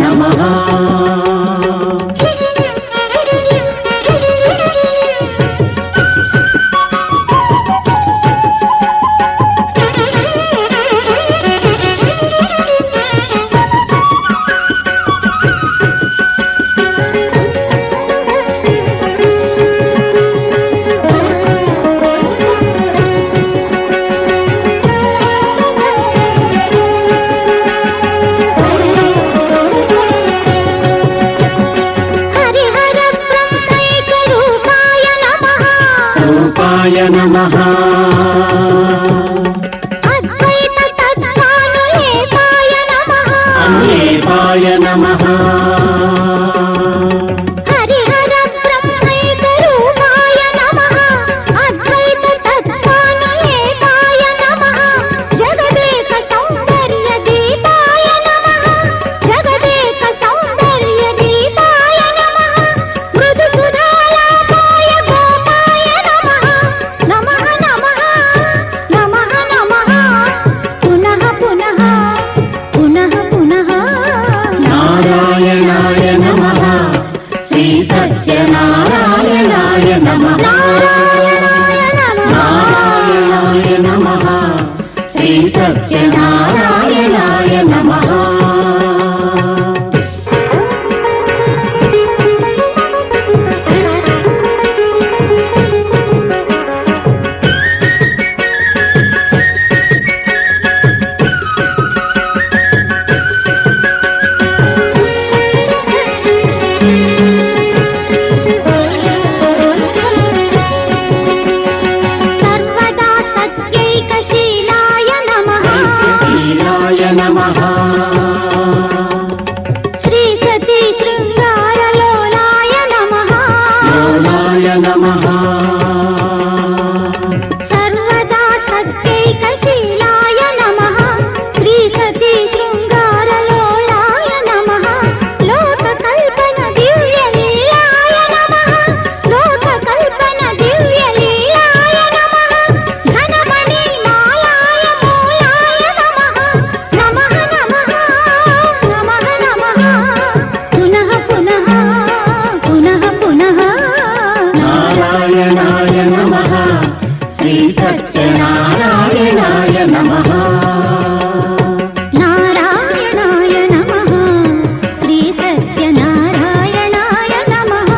నమః. నమః అద్వైత తత్వానులేపాయ నమః అనులేపాయ నమః హరిహర బ్రహ్మైక రూపాయ నమః అద్వైత తత్వానులేపాయ నమః జగదేక సౌందర్య దీపాయ నమః జగదేక సౌందర్య దీపాయ నమః మృదు సుధాలాపాయ గోపాయ నమః నమః నమః నమః నమః పునః పునః పునః పునః నారాయణాయ నమః శ్రీ సత్యనారాయణాయ నమః నారాయణాయ నమః శ్రీ సత్యనారాయణాయ నమః. సర్వదా సత్యైకశీలాయ నమః శీలాయ నమః శ్రీ సతీ శృంగారలోలాయ నమః లోలాయ నమః సర్వదా సత్యైకశీలాయ నమః శ్రీ సతీ శృంగారలోలాయ నమః లోకకల్పన దివ్యలీలాయ నమః లోకకల్పన దివ్యలీలాయ నమః ఘనమణి మాలాయ మూలాయ నమః నమః నమః నమః నమః పునః పునః పునః పునః నారాయణాయ నమః శ్రీ సత్యనారాయణాయ నమః నారాయణాయ నమః శ్రీ సత్యనారాయణాయ నమః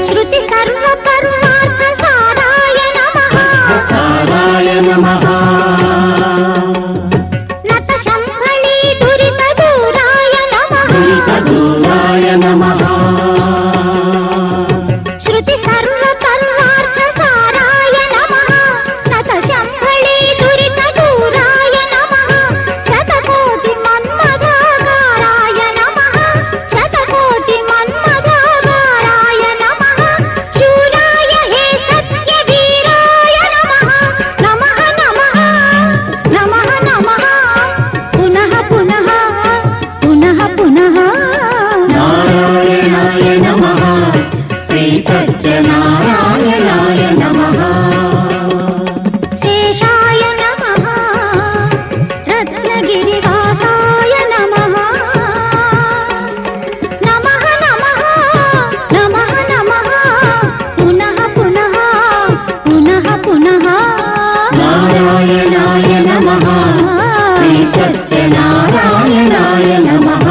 శృతి సర్వ పరమార్థ సారాయ నమః సారాయ నమః నత శంభళీ దురిత దూరాయ నమః దూరాయ నమః శృతి సర్వ పరమార్థ సారాయ నమః నత శంభళీ దురిత దూరాయ నమః శతకోటి మన్మథాకారాయ నమః శతకోటి మన్మథాకారాయ నమః శూరాయ హే సత్య వీరాయ నమః నమః నమః నమః నమః పునః పునః పునః పునః నారాయణాయ నమః శ్రీ సత్యనారాయణాయ నమః శేషాయ నమః రత్నగిరివాసాయ నమః నమః నమః నమః నమః పునః పునః పునః పునః నారాయణాయ నమః శ్రీ సత్యనారాయణాయ నమః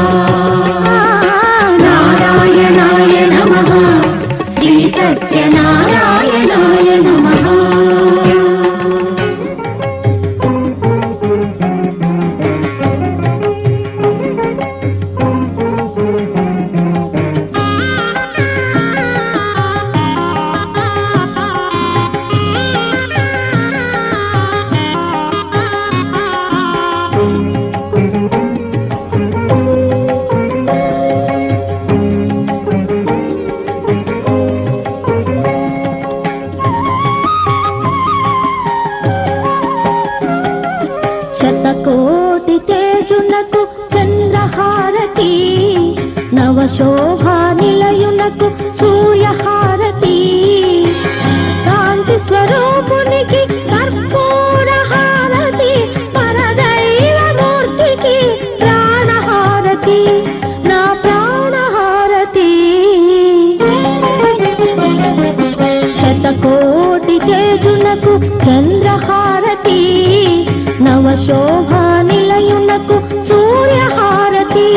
నవశోభా నిలయునకు సూర్యహారతి కాంతి స్వరూపునికి కర్పూర హారతి పరదైవమూర్తికి ప్రాణహారతి నా ప్రాణహారతి శతకోటి తేజునకు చంద్రహారతి నవశోభా నిలయునకు సూర్యహారతి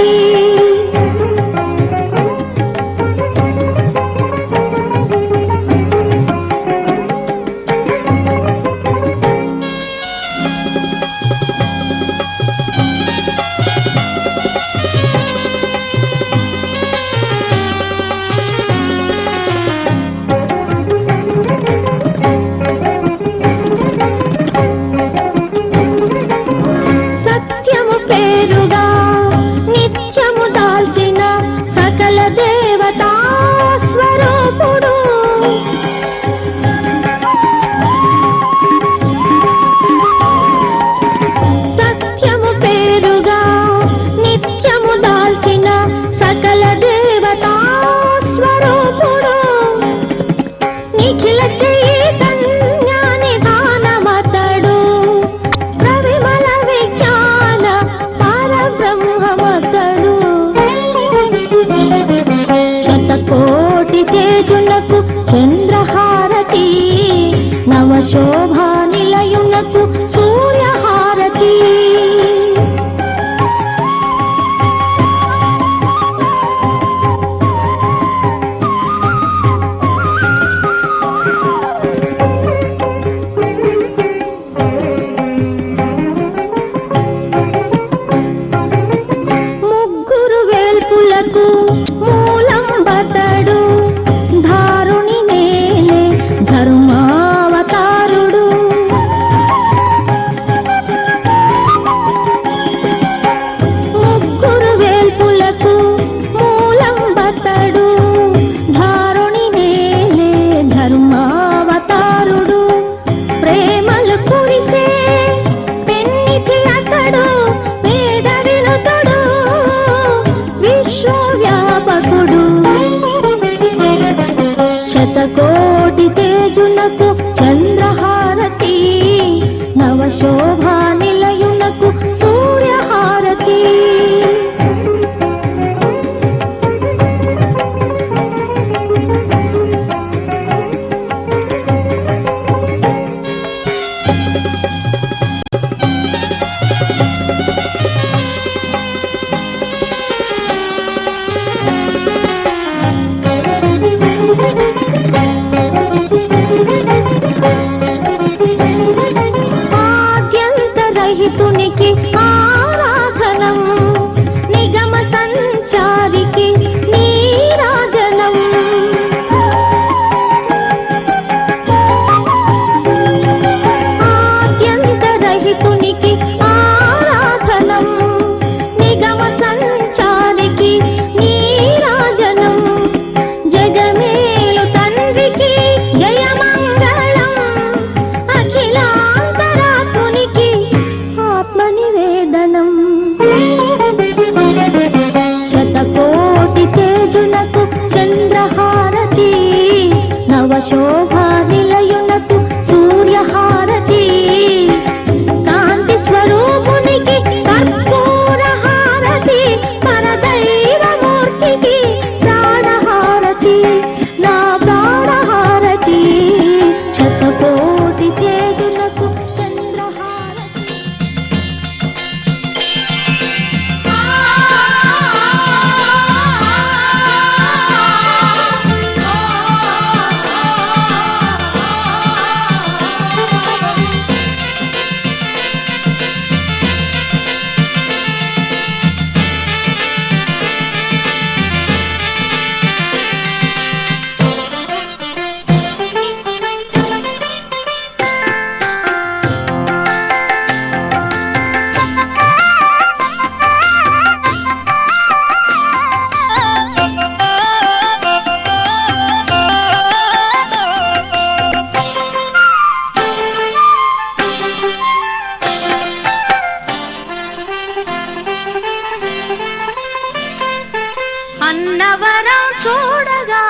అన్నవరం చూడగా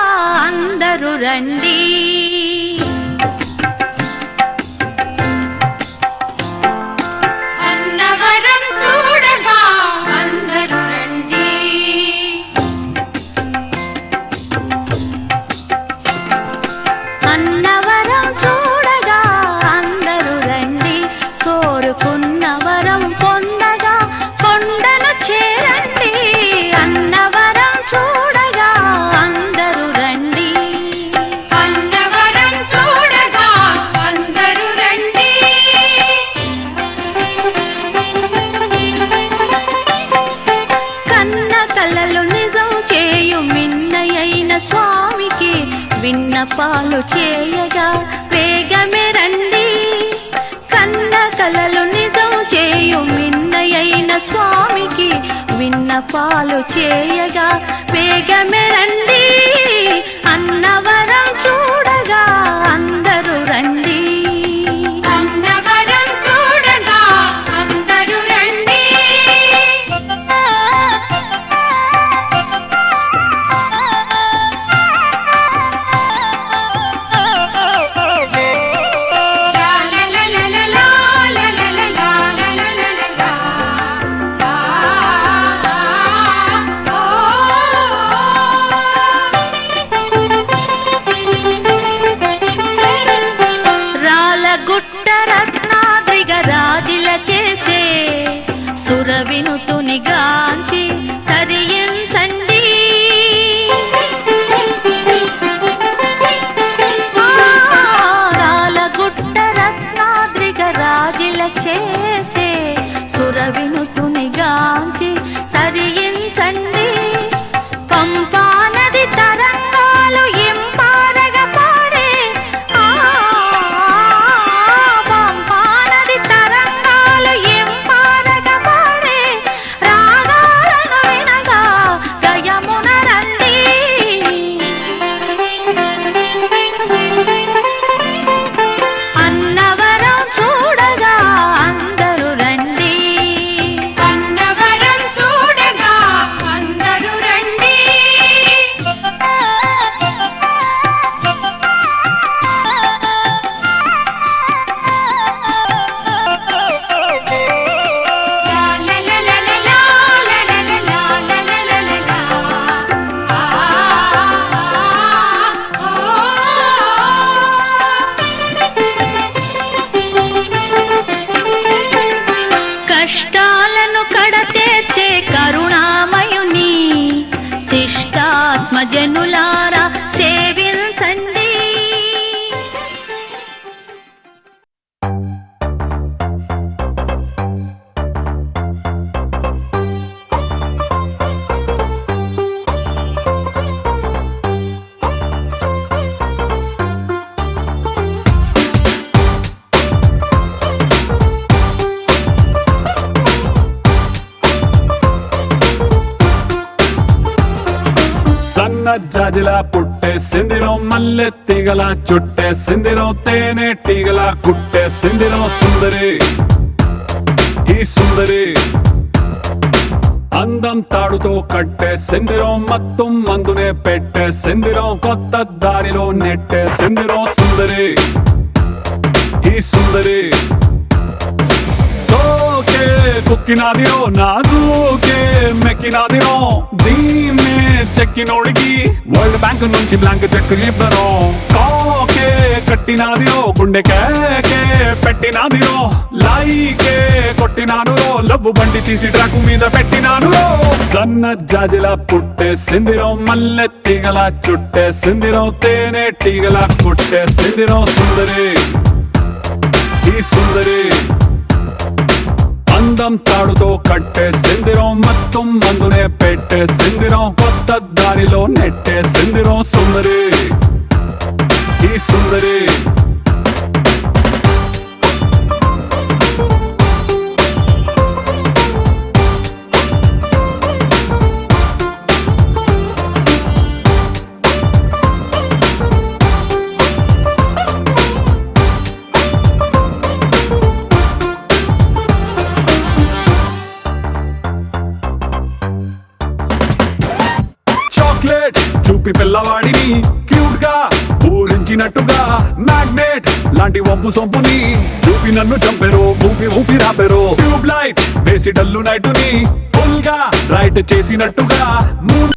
అందరూ రండి. అన్నవరం చూడగా అందరూ రండి. అన్నవరం చూడగా అందరూ రండి. కోరుకున్న వరం పొందగా కొండను చేరండి. అన్నవరం చూడగా అందరూ రండి. అన్నవరం చూడగా అందరూ రండి. కన్న కలలు నిజం చేయు మిన్నయైన స్వామికి విన్నపాలు చేయగా వేగమే రండి. కన్న కలలు నిజం చేయు మిన్నయైన స్వామికి విన్నపాలు చేయగా వేగమే రండి. అన్నవరం చూడగా అందరూ రండి. అన్నవరం చూడగా అందరూ రండి. రాలగుట్ట రత్నాద్రిగ రాజిల చేసే సురవినుతుని గాంచి తరించండి. రాలగుట్ట రత్నాద్రిగ రాజిల చేసే సురవినుతుని గాంచి తరించండి. పంపా నది తరంగాలు ఇంపారగా పాడే పంపా నది తరంగాలు ఇంపారగా పాడే రాగాలను వినగా గయమున రండి. అన్నవరం చూడగా అందరూ రండి. అన్నవరం చూడగా అందరూ రండి. కష్టాలను కడతేర్చే కరుణామయుని శిష్టాత్మ జనులారా సేవించండి. సన్న జాజిలా పుట్టేసిందిరో మల్లె తీగల చుట్టేసిందిరో తేనె టీగల కుట్టేసిందిరో సుందరి ఈ సుందరి. అందం తాడుతో కట్టేసిందిరో మత్తు మందునే పెట్టేసిందిరో కొత్త దారిలో నెట్టేసిందిరో సుందరి ఈ సుందరి. సోకే కుక్కినాదిరో నాజూకే మెక్కినాదిరో దీన్నే చెక్కినోడికి వరల్డ్ బ్యాంక్ నుంచి బ్లాంక్ చెక్ ఇవ్వరో. కాకే కట్టినాదిరో గుండె కేకే పెట్టినాదిరో లైకే కొట్టినాను లవ్వు బండి తీసి ట్రాకు మీద పెట్టినాను. సన్న జాజిల పుట్టేసిందిరో మల్లె తీగల చుట్టేసిందిరో తేనె టీగల కుట్టేసిందిరో సుందరి ఈ సుందరి. అందం తాడుతో కట్టేసిందిరో మత్తు మందునే పెట్టేసిందిరో కొత్త దారిలో నెట్టేసిందిరో సుందరి ఈ సుందరి. చాక్లెట్ చూపి పిల్లవాడిని క్యూట్ గా ఊరించినట్టుగా మ్యాగ్నెట్ లాంటి వంపు సొంపుని చూపి నన్ను చంపెరు ఊపి ఊపి రాపెరు ట్యూబ్ లైట్ వేసి డల్లు నైటుని ఫుల్ గా రైట్ చేసినట్టుగా మూన్